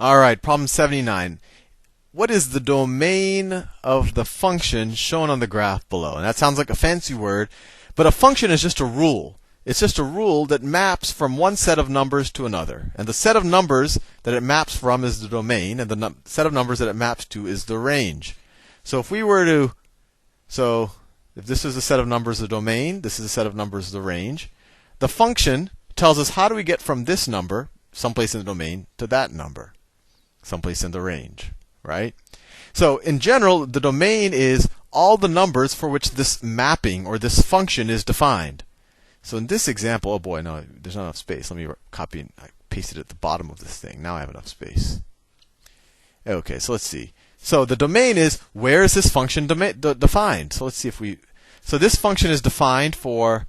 All right, problem 79. What is the domain of the function shown on the graph below? And that sounds like a fancy word, but a function is just a rule. It's just a rule that maps from one set of numbers to another. And the set of numbers that it maps from is the domain, and the set of numbers that it maps to is the range. So if this is a set of numbers, the domain, this is a set of numbers, the range. The function tells us how do we get from this number, someplace in the domain, to that number, someplace in the range, right? So in general, the domain is all the numbers for which this mapping or this function is defined. So in this example, oh boy, no, there's not enough space. Let me copy and paste it at the bottom of this thing. Now I have enough space. Okay, so let's see. So the domain is where is this function defined? So let's see if so this function is defined for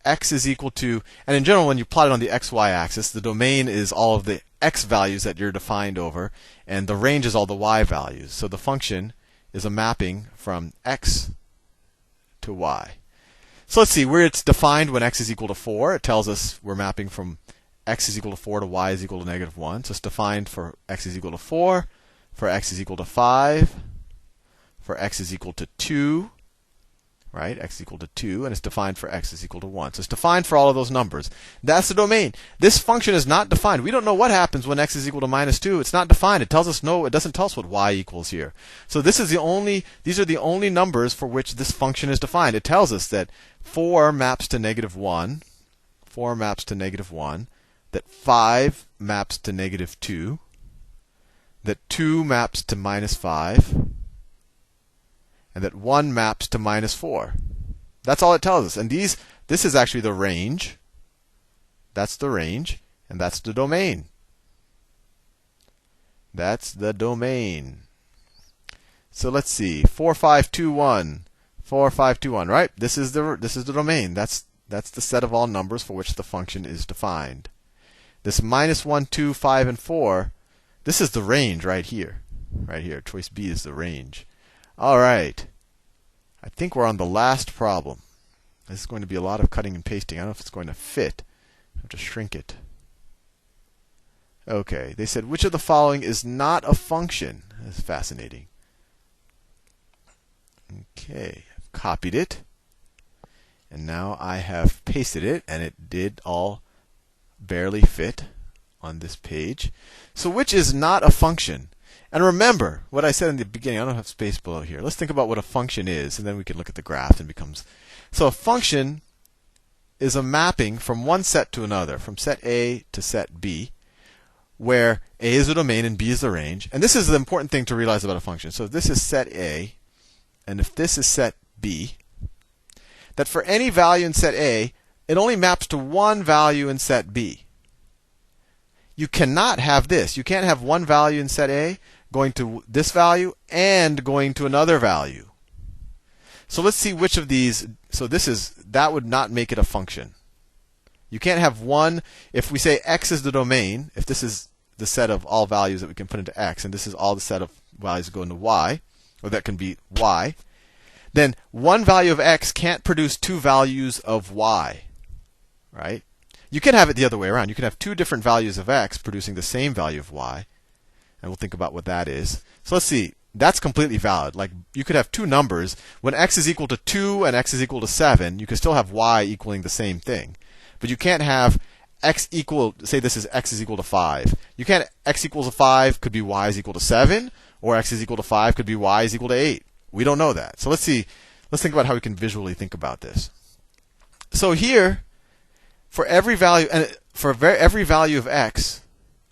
x is equal to, and in general when you plot it on the xy axis, the domain is all of the x values that you're defined over, and the range is all the y values. So the function is a mapping from x to y. So let's see where it's defined when x is equal to 4. It tells us we're mapping from x is equal to 4 to y is equal to -1. So it's defined for x is equal to 4, for x is equal to 5, for x is equal to 2, right? X is equal to 2, and it's defined for x is equal to 1. So it's defined for all of those numbers. That's the domain. This function is not defined. We don't know what happens when x is equal to -2. It's not defined. It tells us no. It doesn't tell us what y equals here. So these are the only numbers for which this function is defined. It tells us that 4 maps to -1, 4 maps to -1, that 5 maps to -2, that 2 maps to -5, and that 1 maps to -4. That's all it tells us. And this is actually the range. That's the range, and that's the domain. That's the domain. So let's see. 4, 5, 2, 1. 4, 5, 2, 1, right? This is the domain. That's the set of all numbers for which the function is defined. This -1, 2, 5, and 4, this is the range right here. Right here. Choice B is the range. All right. I think we're on the last problem. This is going to be a lot of cutting and pasting. I don't know if it's going to fit. I have to shrink it. Okay. They said, which of the following is not a function? That's fascinating. Okay. I've copied it. And now I have pasted it, and it did all barely fit on this page. So which is not a function? And remember what I said in the beginning. I don't have space below here. Let's think about what a function is, and then we can look at the graph and it becomes. So a function is a mapping from one set to another, from set A to set B, where A is the domain and B is the range. And this is the important thing to realize about a function. So if this is set A, and if this is set B, that for any value in set A, it only maps to one value in set B. You cannot have this. You can't have one value in set A going to this value and going to another value. So let's see which of these. So that would not make it a function. You can't have one. If we say x is the domain, if this is the set of all values that we can put into x, and this is all the set of values that go into y, or that can be y, then one value of x can't produce two values of y, right? You can have it the other way around. You can have two different values of x producing the same value of y. And we'll think about what that is. So let's see. That's completely valid. Like you could have two numbers. When x is equal to 2 and x is equal to 7, you can still have y equaling the same thing. But you can't have x equal, say this is x is equal to 5. You can't, x equals to 5 could be y is equal to 7, or x is equal to 5 could be y is equal to 8. We don't know that. So let's see. Let's think about how we can visually think about this. So here, for every value, and for every value of x,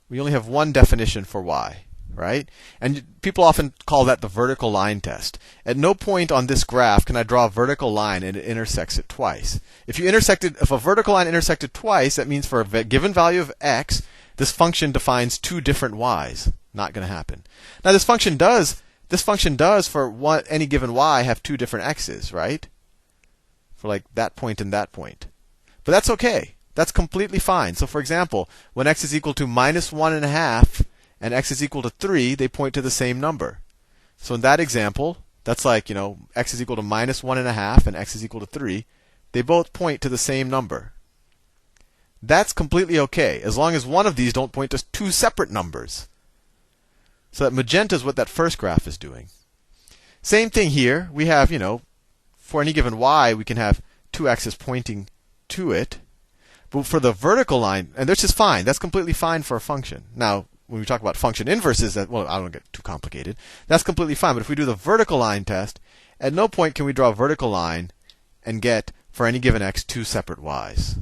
we only have one definition for y, right? And people often call that the vertical line test. At no point on this graph can I draw a vertical line and it intersects it twice. If a vertical line intersected twice, that means for a given value of x, this function defines two different y's. Not going to happen. Now this function does for any given y have two different x's, right? For like that point and that point. But that's okay. That's completely fine. So for example, when x is equal to -1.5 and x is equal to 3, they point to the same number. So in that example, that's like, x is equal to -1.5 and x is equal to 3. They both point to the same number. That's completely okay, as long as one of these don't point to two separate numbers. So that magenta is what that first graph is doing. Same thing here. We have, for any given y, we can have two x's pointing to it. But for the vertical line, and this is fine. That's completely fine for a function. Now, when we talk about function inverses, well, I don't get too complicated. That's completely fine. But if we do the vertical line test, at no point can we draw a vertical line and get, for any given x, two separate y's.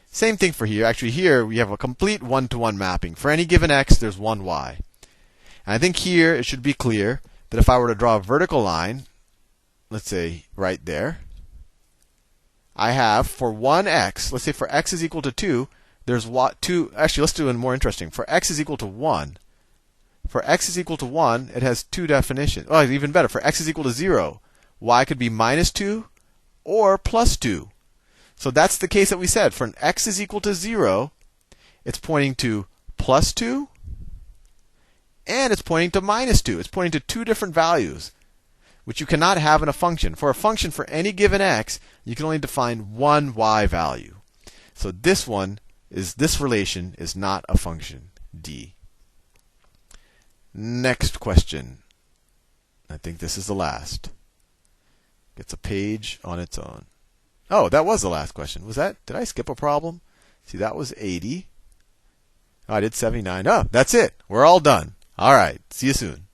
Same thing for here. Actually, here we have a complete one-to-one mapping. For any given x, there's one y. And I think here it should be clear that if I were to draw a vertical line, let's say right there, I have for one x, let's say for x is equal to 2, there's two. Actually, let's do it more interesting. For x is equal to 1, for x is equal to 1, it has two definitions. Oh, even better. For x is equal to 0, y could be minus 2 or plus 2. So that's the case that we said. For an x is equal to 0, it's pointing to plus 2, and it's pointing to minus 2. It's pointing to two different values, which you cannot have in a function. For a function for any given x, you can only define one y value. So this relation is not a function, D. Next question. I think this is the last. Gets a page on its own. Oh, that was the last question. Did I skip a problem? See, that was 80. Oh, I did 79. Oh, that's it. We're all done. All right. See you soon.